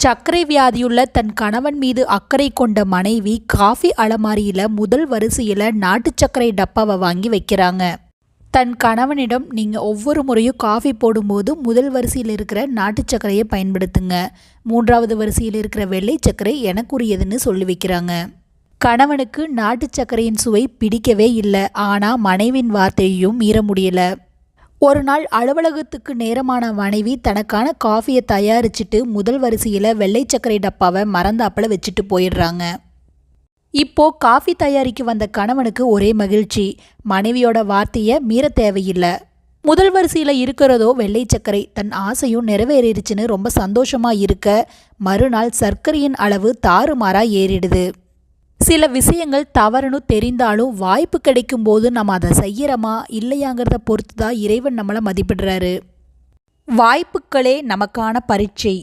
சர்க்கரை வியாதியுள்ள தன் கணவன் மீது அக்கறை கொண்ட மனைவி காஃபி அலமாரியில் முதல் வரிசையில் நாட்டு சர்க்கரை டப்பாவை வாங்கி வைக்கிறாங்க. தன் கணவனிடம் நீங்கள் ஒவ்வொரு முறையும் காஃபி போடும்போது முதல் வரிசையில் இருக்கிற நாட்டு சர்க்கரையை பயன்படுத்துங்க, மூன்றாவது வரிசையில் இருக்கிற வெள்ளை சர்க்கரை எனக்குரியதுன்னு சொல்லி வைக்கிறாங்க. கணவனுக்கு நாட்டு சர்க்கரையின் சுவை பிடிக்கவே இல்லை. ஆனால் மனைவின் வார்த்தையையும் மீற முடியல. ஒரு நாள் அலுவலகத்துக்கு நேரமான மனைவி தனக்கான காஃபியை தயாரிச்சுட்டு முதல் வரிசையில் வெள்ளை சர்க்கரை டப்பாவை மறந்தாப்பில் வச்சுட்டு போயிடுறாங்க. இப்போ காஃபி தயாரிக்க வந்த கணவனுக்கு ஒரே மகிழ்ச்சி. மனைவியோட வார்த்தையை மீற தேவையில்லை. முதல் வரிசையில் இருக்கிறதோ வெள்ளை சர்க்கரை. தன் ஆசையும் நிறைவேறிடுச்சுன்னு ரொம்ப சந்தோஷமா இருக்க, மறுநாள் சர்க்கரையின் அளவு தாறுமாறாக ஏறிடுது. சில விஷயங்கள் தவறுன்னு தெரிந்தாலும் வாய்ப்பு கிடைக்கும் போது நம்ம அதை செய்கிறோமா இல்லையாங்கிறத பொறுத்து தான் இறைவன் நம்மளை மதிப்பிடுறாரு. வாய்ப்புகளே நமக்கான பரீட்சை.